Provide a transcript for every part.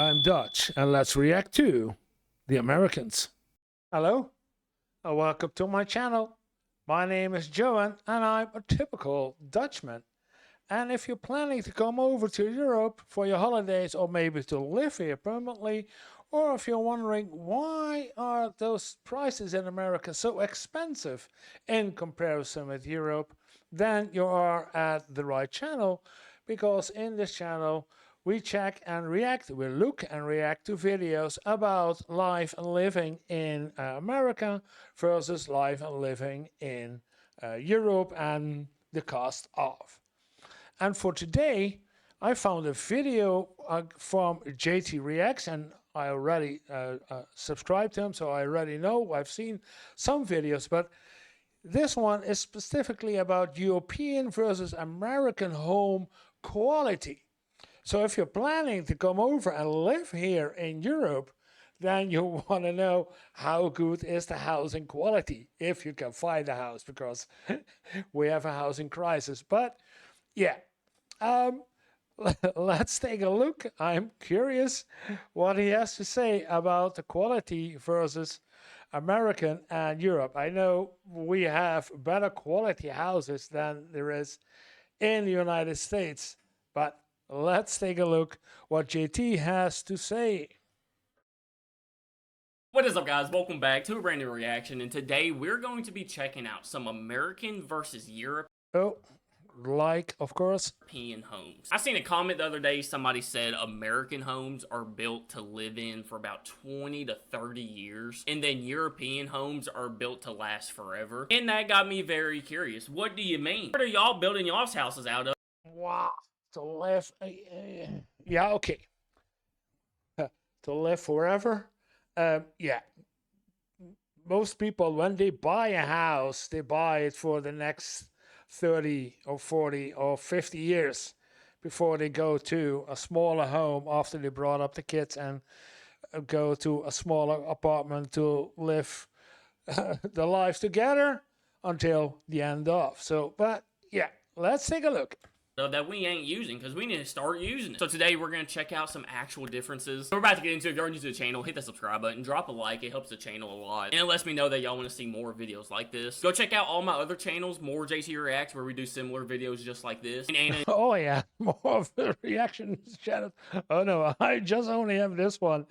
I'm Dutch, and let's react to the Americans. Hello, and welcome to my channel. My name is Johan, and I'm a typical Dutchman. And if you're planning to come over to Europe for your holidays or maybe to live here permanently, or if you're wondering why are those prices in America so expensive in comparison with Europe, then you are at the right channel, because in this channel we check and react, we look and react to videos about life and living in America versus life and living in Europe and the cost of. And for today, I found a video from JT Reacts, and I already subscribed to him, so I already know. I've seen some videos, but this one is specifically about European versus American home quality. So if you're planning to come over and live here in Europe, then you want to know how good is the housing quality, if you can find a house, because we have a housing crisis. But yeah, let's take a look. I'm curious what he has to say about the quality versus American and Europe. I know we have better quality houses than there is in the United States, but let's take a look what JT has to say. What is up, guys? Welcome back to a brand new reaction, and today we're going to be checking out some American versus European Of course, homes. I seen a comment the other day, somebody said American homes are built to live in for about 20 to 30 years, and then European homes are built to last forever. And that got me very curious. What do you mean? What are y'all building y'all's houses out of? wow, to live, yeah, okay, to live forever. Yeah, most people, when they buy a house, they buy it for the next 30 or 40 or 50 years before they go to a smaller home after they brought up the kids and go to a smaller apartment to live the life together until the end of. So, but yeah, let's take a look. That we ain't using, because we need to start using it. So today we're going to check out some actual differences. So we're about to get into it. If you're new to the channel, hit the subscribe button, drop a like. It helps the channel a lot, and it lets me know that y'all want to see more videos like this. Go check out all my other channels, more JT Reacts, where we do similar videos just like this. And oh yeah, more of the reaction channel. Oh no, I just only have this one.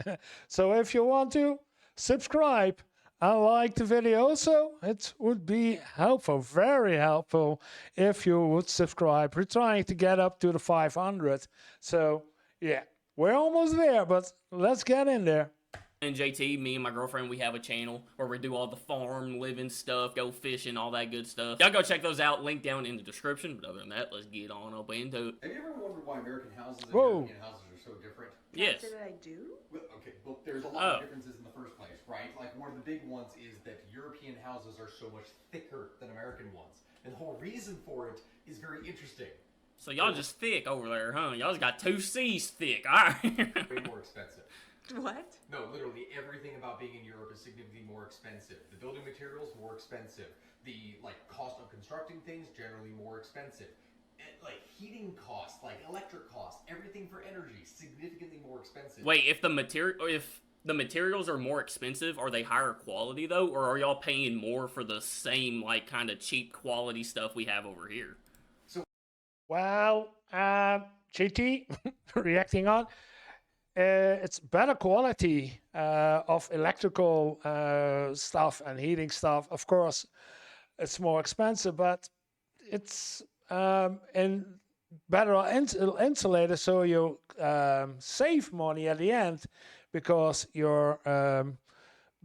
So if you want to subscribe and like the video also, it would be helpful, very helpful, if you would subscribe. We're trying to get up to the 500. So yeah, we're almost there, but let's get in there. And JT, me and my girlfriend, we have a channel where we do all the farm living stuff, go fishing, all that good stuff. Y'all go check those out, link down in the description. But other than that, let's get on up into it. Have you ever wondered why American houses and European houses are so different? Yes. Did I do? Well, okay, well, there's a lot of differences in the first place, right? Like, one of the big ones is that European houses are so much thicker than American ones. And the whole reason for it is very interesting. So y'all just thick over there, huh? Y'all just got 2 C's thick, alright. Way more expensive. What? No, literally everything about being in Europe is significantly more expensive. The building materials, more expensive. The, cost of constructing things, generally more expensive. And, heating costs, electric costs, everything for energy, significantly more expensive. Wait, if the materials are more expensive, are they higher quality though, or are y'all paying more for the same kind of cheap quality stuff we have over here? So, well, JT, reacting on. It's better quality of electrical stuff and heating stuff. Of course, it's more expensive, but it's better insulated, so you save money at the end, because your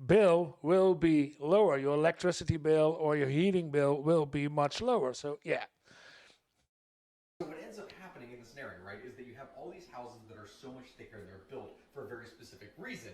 bill will be lower. Your electricity bill or your heating bill will be much lower. So yeah. So what ends up happening in the scenario, right, is that you have all these houses that are so much thicker, and they're built for a very specific reason,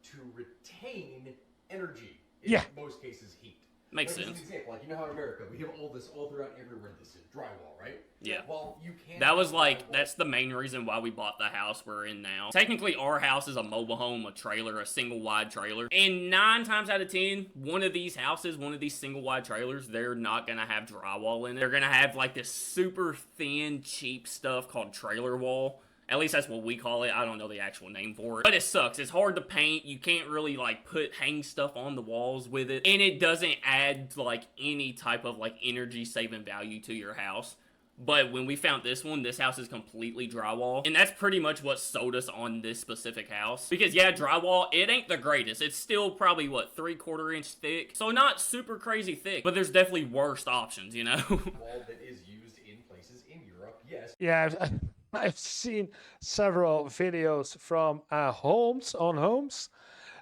to retain energy. In most cases, heat. Makes sense. sense. As an example, you know how in America we have all this all throughout everywhere. This is drywall, right? Yeah. Well, you can't. That was that's the main reason why we bought the house we're in now. Technically, our house is a mobile home, a trailer, a single wide trailer. And 9 times out of 10, one of these houses, one of these single wide trailers, they're not gonna have drywall in it. They're gonna have this super thin, cheap stuff called trailer wall. At least that's what we call it. I don't know the actual name for it. But it sucks. It's hard to paint. You can't really, like, hang stuff on the walls with it. And it doesn't add, like, any type of, like, energy-saving value to your house. But when we found this one, this house is completely drywall. And that's pretty much what sold us on this specific house. Because, yeah, drywall, it ain't the greatest. It's still probably, what, 3/4 inch thick? So not super crazy thick. But there's definitely worse options, you know? Wall that is used in places in Europe, yes. Yeah, I've seen several videos from homes,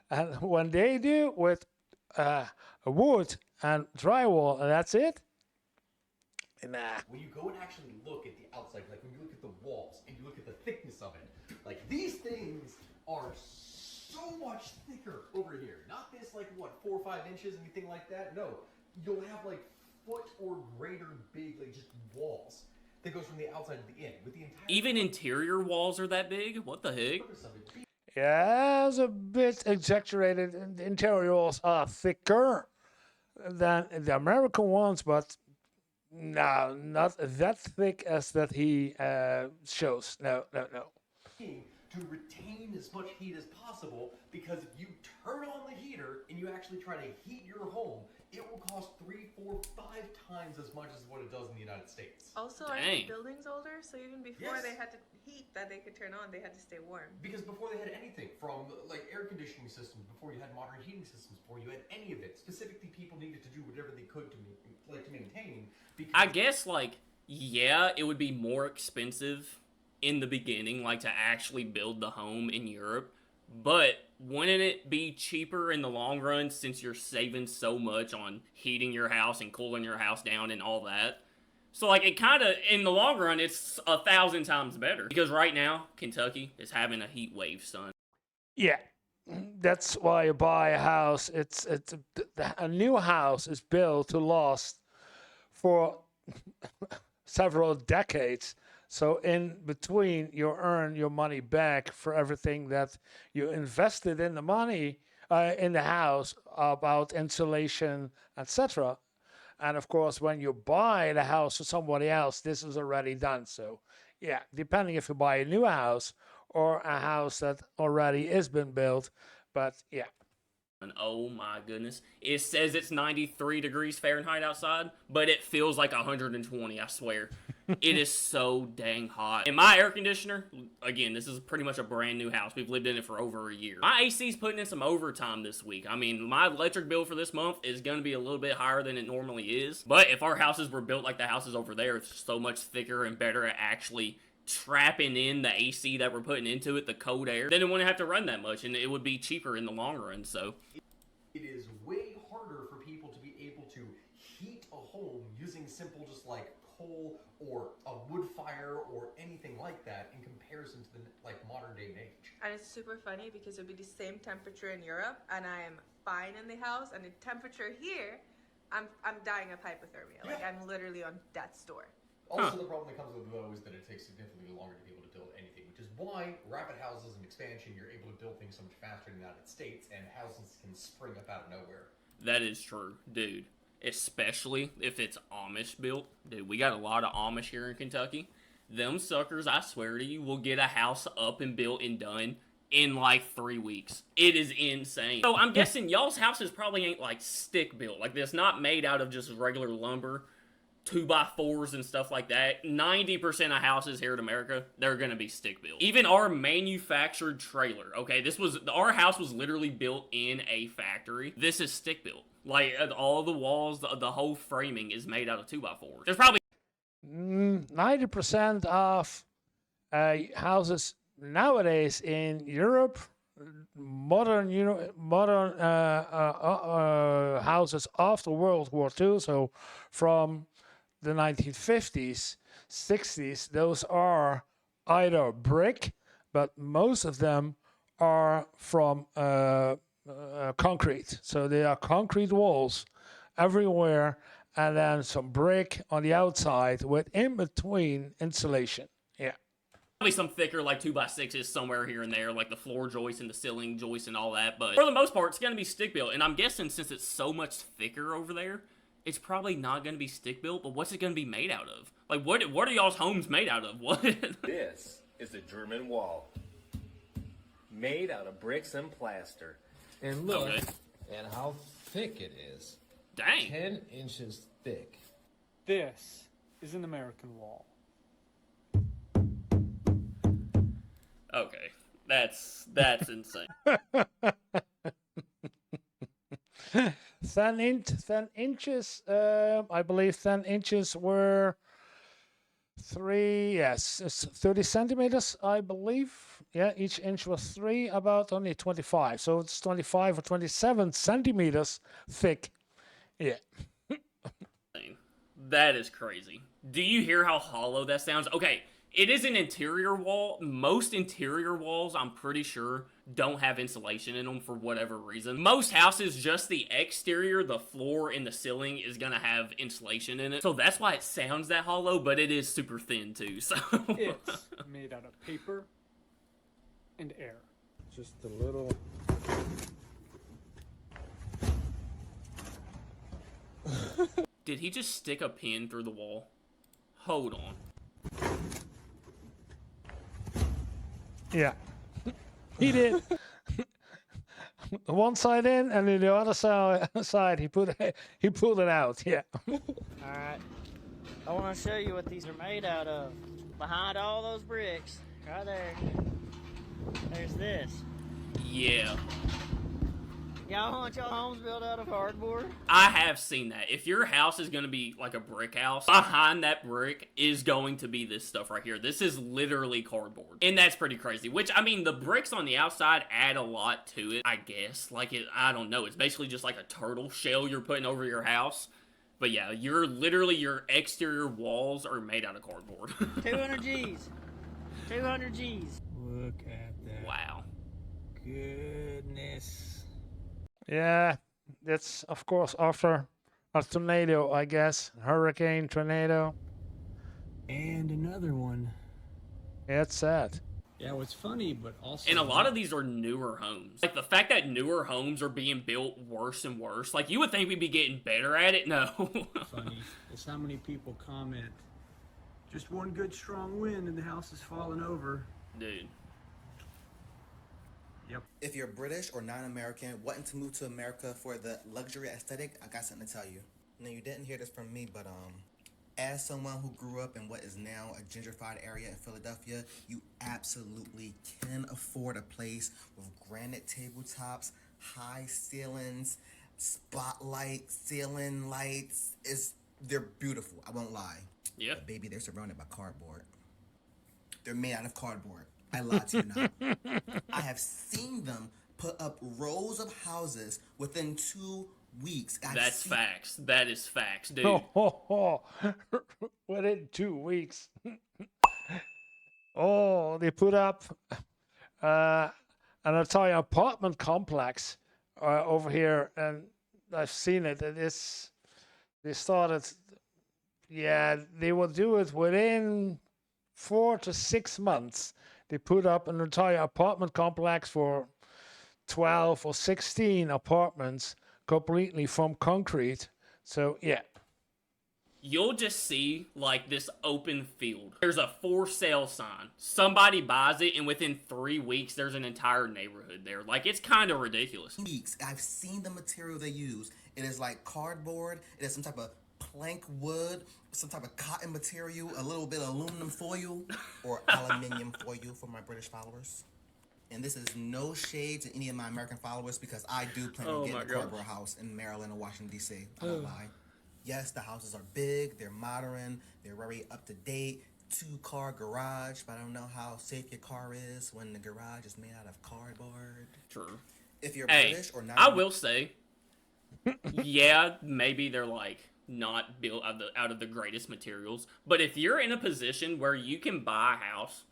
and when they do with wood and drywall, and that's it. Nah. When you go and actually look at the outside, like when you look at the walls and you look at the thickness of it, like these things are so much thicker over here. Not this, like, what, 4 or 5 inches, anything like that. No, you'll have like foot or greater big, like, just walls that goes from the outside to the in. With the entire Even interior walls are that big? What the heck? purpose of it being Yeah, it's a bit exaggerated. The interior walls are thicker than the American ones, but no, not that thick as that he shows. No. to retain as much heat as possible, because if you turn on the heater and you actually try to heat your home, it will cost 3, 4, 5 times as much as what it does in the United States. Also, are Dang. the buildings older? So even before Yes. they had to heat that they could turn on, they had to stay warm. Because before they had anything, from like air conditioning systems, before you had modern heating systems, before you had any of it, specifically people needed to do whatever they could to maintain. Because I guess, like, yeah, it would be more expensive in the beginning, like, to actually build the home in Europe. But wouldn't it be cheaper in the long run, since you're saving so much on heating your house and cooling your house down and all that? So, like, it kind of, in the long run, it's 1,000 times better. Because right now, Kentucky is having a heat wave, son. Yeah, that's why you buy a house. It's a new house is built to last for several decades. So in between, you earn your money back for everything that you invested in the money in the house, about insulation, etc. And of course, when you buy the house for somebody else, this is already done. So yeah, depending if you buy a new house or a house that already has been built, but yeah. And oh my goodness. It says it's 93 degrees Fahrenheit outside, but it feels like 120, I swear. It is so dang hot. And my air conditioner, again, this is pretty much a brand new house. We've lived in it for over a year. My AC's putting in some overtime this week. I mean, my electric bill for this month is going to be a little bit higher than it normally is. But if our houses were built like the houses over there, it's so much thicker and better at actually trapping in the AC that we're putting into it, the cold air, then it wouldn't have to run that much, and it would be cheaper in the long run. So it is way harder for people to be able to heat a home using simple, just like coal or a wood fire or anything like that, in comparison to the like modern day and age. And it's super funny because it'll be the same temperature in Europe, and I am fine in the house, and the temperature here, I'm dying of hypothermia. Like, Yeah. I'm literally on death's door. Also, the problem that comes with those is that it takes significantly longer to be able to build anything, which is why rapid houses and expansion, you're able to build things so much faster in the United States, and houses can spring up out of nowhere. that is true, dude. Especially if it's Amish built. Dude, we got a lot of Amish here in Kentucky. Them suckers, I swear to you, will get a house up and built and done in like 3 weeks. It is insane. So I'm guessing y'all's houses probably ain't like stick built. Like, it's not made out of just regular lumber, 2x4s and stuff like that. 90% of houses here in America, they're gonna be stick built. Even our manufactured trailer, okay, our house was literally built in a factory. This is stick built. Like, all the walls, the whole framing is made out of 2x4s. There's probably 90% of houses nowadays in Europe, modern houses after World War II, so from the 1950s, 60s, those are either brick, but most of them are from concrete. So they are concrete walls everywhere, and then some brick on the outside with in between insulation. Yeah. some thicker, like 2x6s somewhere here and there, like the floor joists and the ceiling joists and all that. But for the most part, it's going to be stick built. And I'm guessing since it's so much thicker over there, it's probably not going to be stick built. But what's it going to be made out of? Like, what are y'all's homes made out of? What? This is the German wall, made out of bricks and plaster. And look Okay. at how thick it is. Dang. 10 inches thick. This is an American wall. Okay. That's insane. 10 inches. I believe 10 inches were it's 30 centimeters, I believe. Yeah, each inch was 3, about only 25. So it's 25 or 27 centimeters thick. Yeah. That is crazy. Do you hear how hollow that sounds? Okay, it is an interior wall. Most interior walls, I'm pretty sure, don't have insulation in them for whatever reason. Most houses, just the exterior, the floor, and the ceiling is gonna have insulation in it. So that's why it sounds that hollow, but it is super thin too, so... It's made out of paper and air. Just a little. Did he just stick a pin through the wall? Hold on. Yeah. He did. One side in, and then the other side he pulled it out. Yeah. Alright, I want to show you what these are made out of. Behind all those bricks, right there, there's this. Yeah. Y'all want y'all homes built out of cardboard? I have seen that. If your house is going to be like a brick house, behind that brick is going to be this stuff right here. This is literally cardboard. And that's pretty crazy. Which, I mean, the bricks on the outside add a lot to it, I guess. Like, I don't know. It's basically just like a turtle shell you're putting over your house. But yeah, your exterior walls are made out of cardboard. 200 G's. 200 G's. Look at that. Wow. Goodness. Yeah, that's of course after a tornado, I guess. Hurricane, tornado. And another one. Yeah, it's sad. Yeah, what's funny, but also... And a lot of these are newer homes. Like, the fact that newer homes are being built worse and worse. Like, you would think we'd be getting better at it. No. funny is how many people comment, just one good strong wind and the house is falling over. Dude. Yep. If you're British or non-American wanting to move to America for the luxury aesthetic, I got something to tell you. Now, you didn't hear this from me, but as someone who grew up in what is now a gentrified area in Philadelphia, you absolutely can afford a place with granite tabletops, high ceilings, spotlight ceiling lights. They're beautiful, I won't lie. Yeah. But baby, they're surrounded by cardboard. They're made out of cardboard. I lied to you not. I have seen them put up rows of houses within 2 weeks. That's facts. That is facts, dude. Within 2 weeks. Oh, they put up an entire apartment complex over here, and I've seen it. They started, they will do it within 4 to 6 months. They put up an entire apartment complex for 12 or 16 apartments completely from concrete. So, yeah. You'll just see, like, this open field. There's a for sale sign. Somebody buys it, and within 3 weeks, there's an entire neighborhood there. Like, it's kind of ridiculous. Weeks. I've seen the material they use. It is like cardboard. It is some type of plank wood, some type of cotton material, a little bit of aluminum foil, or aluminium foil for my British followers. And this is no shade to any of my American followers, because I do plan on getting a cardboard house in Maryland or Washington, D.C. I don't lie. Yes, the houses are big, they're modern, they're very up-to-date, 2-car garage, but I don't know how safe your car is when the garage is made out of cardboard. True. If you're Hey, British or not, I will say, yeah, maybe they're, like, not built out of the greatest materials, but if you're in a position where you can buy a house,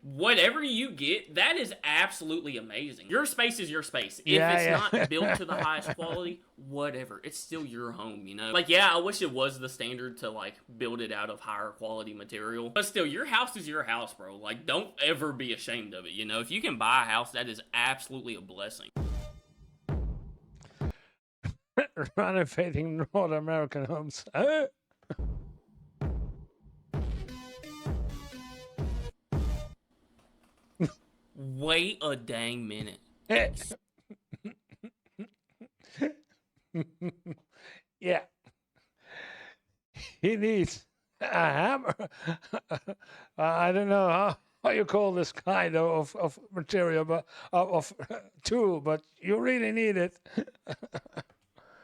whatever you get, that is absolutely amazing. Your space is your space. If it's not built to the highest quality, whatever. It's still your home, you know? Like, yeah, I wish it was the standard to, like, build it out of higher quality material. But still, your house is your house, bro. Like, don't ever be ashamed of it, you know? If you can buy a house, that is absolutely a blessing. Renovating North American homes. Wait a dang minute. Yeah. He needs a hammer. I don't know how you call this kind of material, but of tool, but you really need it.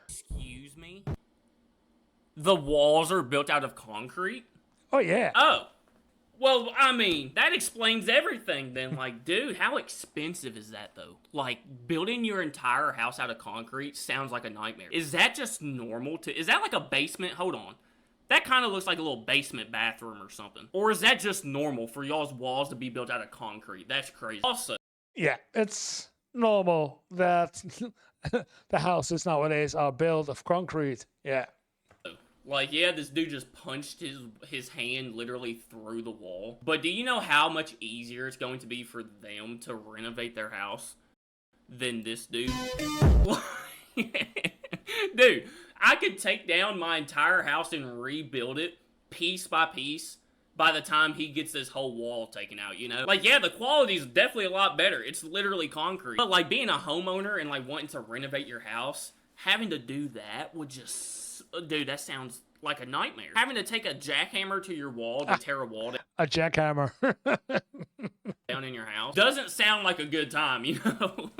Excuse me? The walls are built out of concrete? Oh, yeah. Oh. Well, I mean, that explains everything then. Like, dude, how expensive is that, though? Like, building your entire house out of concrete sounds like a nightmare. Is that just normal to... Is that like a basement? Hold on. That kind of looks like a little basement bathroom or something. Or is that just normal for y'all's walls to be built out of concrete? That's crazy. Also... Yeah, it's normal that the houses nowadays are built of concrete. Yeah. Like, yeah, this dude just punched his hand literally through the wall. But do you know how much easier it's going to be for them to renovate their house than this dude? Dude, I could take down my entire house and rebuild it piece by piece by the time he gets this whole wall taken out, you know? Like, yeah, the quality's definitely a lot better. It's literally concrete. But, like, being a homeowner and, like, wanting to renovate your house, having to do that would just... Dude, that sounds like a nightmare. Having to take a jackhammer to your wall to tear a wall A jackhammer. down in your house doesn't sound like a good time, you know?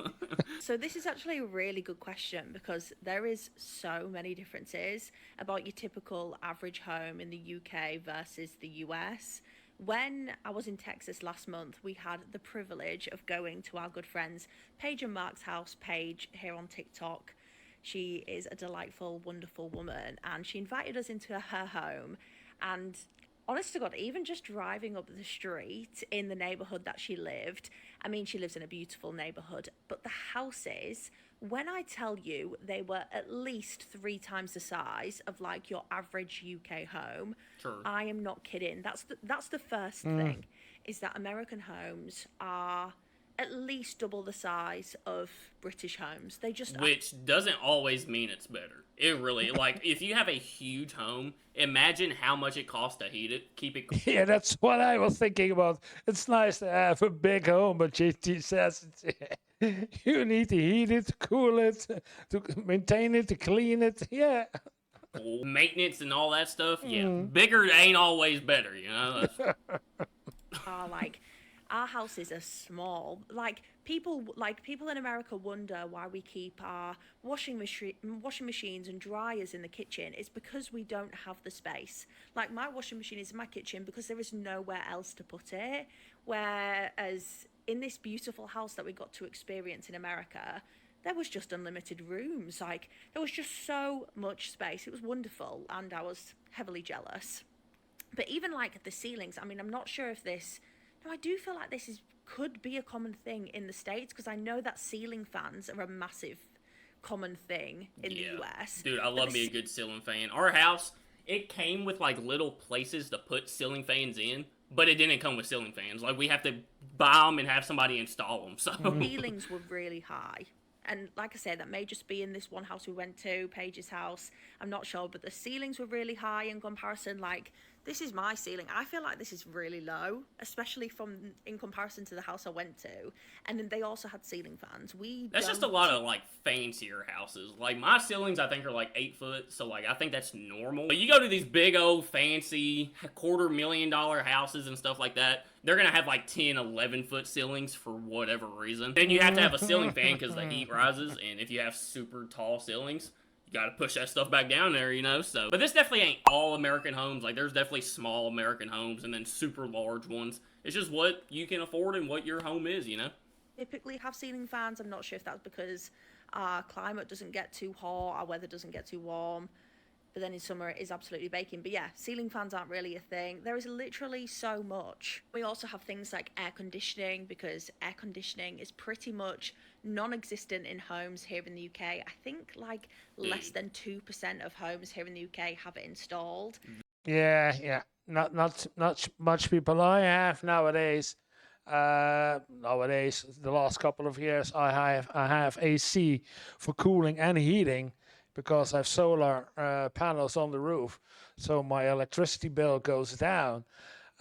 So this is actually a really good question because there is so many differences about your typical average home in the UK versus the US. When I was in Texas last month, we had the privilege of going to our good friends Paige and Mark's house. Paige here on TikTok. She is a delightful, wonderful woman, and she invited us into her home. And honest to God, even just driving up the street in the neighborhood that she lived, I mean, she lives in a beautiful neighborhood, but the houses, when I tell you they were at least 3 times the size of like your average UK home, Sure. I am not kidding. That's the first thing, is that American homes are at least double the size of British homes. They just Which doesn't always mean it's better. It really, like, if you have a huge home, imagine how much it costs to heat it, keep it... Yeah, that's what I was thinking about. It's nice to have a big home, but JT says you need to heat it, to cool it, to maintain it, to clean it. Yeah. cool. Maintenance and all that stuff, yeah. Bigger ain't always better, you know? are like, our houses are small. Like people in America wonder why we keep our washing machines and dryers in the kitchen. It's because we don't have the space. Like my washing machine is in my kitchen because there is nowhere else to put it. Whereas in this beautiful house that we got to experience in America, there was just unlimited rooms. Like there was just so much space. It was wonderful, and I was heavily jealous. But even like the ceilings, I mean, I'm not sure if this... No, I do feel like this could be a common thing in the States, because I know that ceiling fans are a massive common thing in the US. Dude, I love me a good ceiling fan. Our house, it came with like little places to put ceiling fans in, but it didn't come with ceiling fans. Like we have to buy them and have somebody install them. So ceilings were really high. And like I said, that may just be in this one house we went to, Paige's house. I'm not sure, but the ceilings were really high in comparison. Like, this is my ceiling. I feel like this is really low, especially in comparison to the house I went to. And then they also had ceiling fans. That's just a lot of like fancier houses. Like my ceilings, I think are like 8 foot, so like I think that's normal. But you go to these big old fancy $250,000 houses and stuff like that, they're gonna have like 10, 11 foot ceilings for whatever reason. Then you have to have a ceiling fan because the heat rises, and if you have super tall ceilings, you gotta push that stuff back down there, you know? So, but this definitely ain't all American homes. Like, there's definitely small American homes and then super large ones. It's just what you can afford and what your home is, you know? Typically have ceiling fans. I'm not sure if that's because our climate doesn't get too hot, our weather doesn't get too warm. But then in summer, it is absolutely baking. But yeah, ceiling fans aren't really a thing. There is literally so much. We also have things like air conditioning, because air conditioning is pretty much non-existent in homes here in the UK. I think like less than 2% of homes here in the UK have it installed. Yeah. Not much people I have nowadays. The last couple of years, I have AC for cooling and heating, because I have solar panels on the roof, so my electricity bill goes up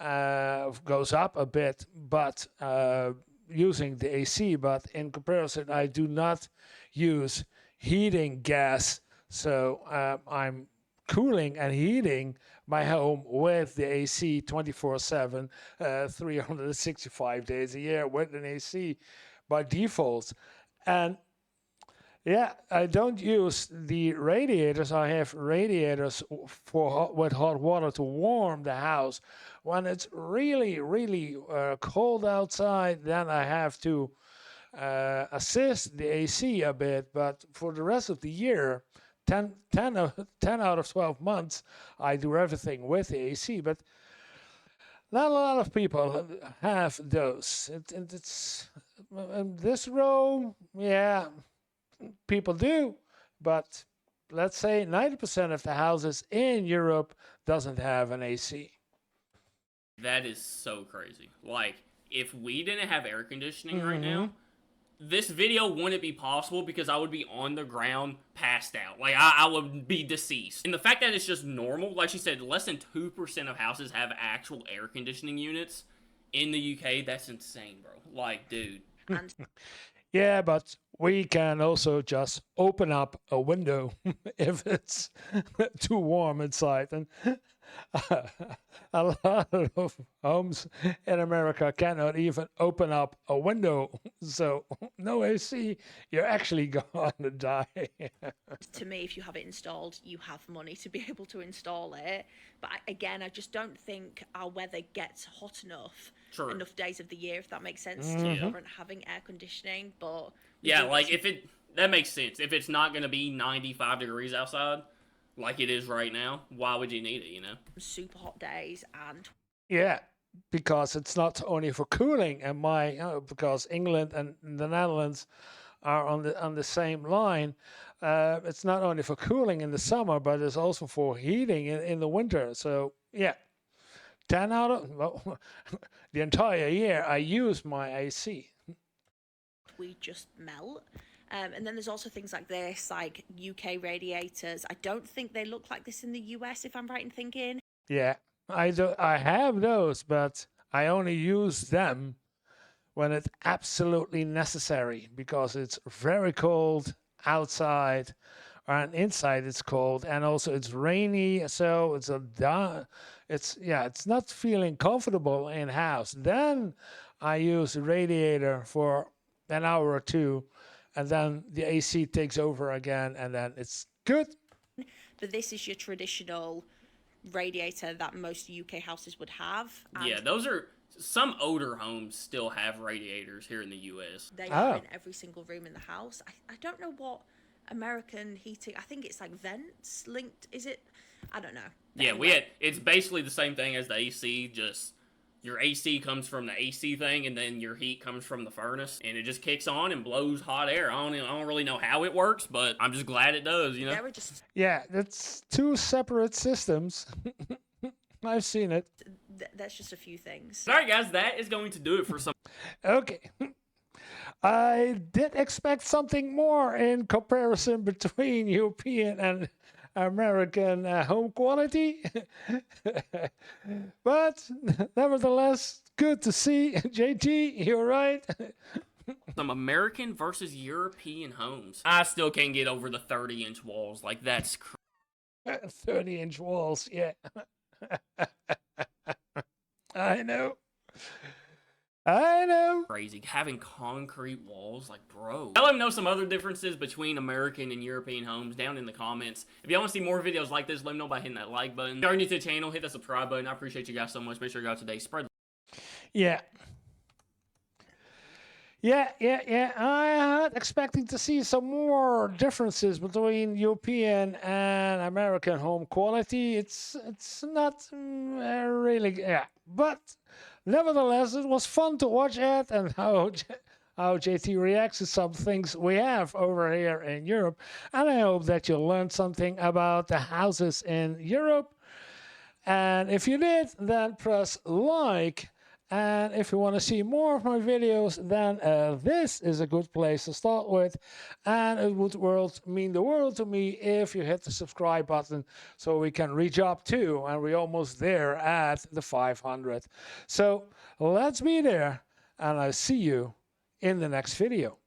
a bit, but using the AC, but in comparison, I do not use heating gas. So I'm cooling and heating my home with the AC 24/7, 365 days a year with an AC by default. And yeah, I don't use the radiators. I have radiators with hot water to warm the house. When it's really, really cold outside, then I have to assist the AC a bit. But for the rest of the year, 10 out of 12 months, I do everything with the AC. But not a lot of people have those. It's in this row, yeah, people do, but let's say 90% of the houses in Europe doesn't have an AC. That is so crazy. Like, if we didn't have air conditioning right now, this video wouldn't be possible because I would be on the ground passed out. Like, I would be deceased. And the fact that it's just normal, like she said, less than 2% of houses have actual air conditioning units in the UK, that's insane, bro. Like, dude. Yeah, but we can also just open up a window if it's too warm inside. And a lot of homes in America cannot even open up a window. So no AC, you're actually going to die. To me, if you have it installed, you have money to be able to install it. But again, I just don't think our weather gets hot enough enough days of the year, if that makes sense, to warrant having air conditioning. But yeah, like that makes sense. If it's not going to be 95 degrees outside, like it is right now, why would you need it, you know? Super hot days and... Yeah, because it's not only for cooling, and because England and the Netherlands are on the same line. It's not only for cooling in the summer, but it's also for heating in the winter. So yeah, 10 out of the entire year I use my AC. We just melt. And then there's also things like this, like UK radiators. I don't think they look like this in the US, if I'm right in thinking. Yeah, I have those, but I only use them when it's absolutely necessary, because it's very cold outside, and inside it's cold, and also it's rainy, so it's not feeling comfortable in house. Then I use the radiator for an hour or two, and then the AC takes over again, and then it's good. But this is your traditional radiator that most UK houses would have. Yeah, those are... Some older homes still have radiators here in the US. They are in every single room in the house. I don't know what American heating... I think it's like vents linked... Is it? I don't know. But yeah, anyway. it's basically the same thing as the AC, just... Your AC comes from the AC thing, and then your heat comes from the furnace, and it just kicks on and blows hot air. I don't really know how it works, but I'm just glad it does, you know? Yeah, that's two separate systems. I've seen it. That's just a few things. All right, guys, that is going to do it for some... Okay. I did expect something more in comparison between European and American home quality. But nevertheless, good to see. JT, you're right. Some American versus European homes. I still can't get over the 30-inch walls. Like, that's crazy. 30-inch walls, yeah. I know. Crazy. Having concrete walls, like, bro. Let me know some other differences between American and European homes down in the comments. If y'all want to see more videos like this, let me know by hitting that like button. If you're new to the channel, hit that subscribe button. I appreciate you guys so much. Make sure you go out today. Spread the... Yeah. I was expecting to see some more differences between European and American home quality. It's not really, yeah. But nevertheless, it was fun to watch it, and how JT reacts to some things we have over here in Europe. And I hope that you learned something about the houses in Europe. And if you did, then press like. And if you want to see more of my videos, then this is a good place to start with. And it would mean the world to me if you hit the subscribe button, so we can reach up to, and we're almost there at the 500. So let's be there, and I'll see you in the next video.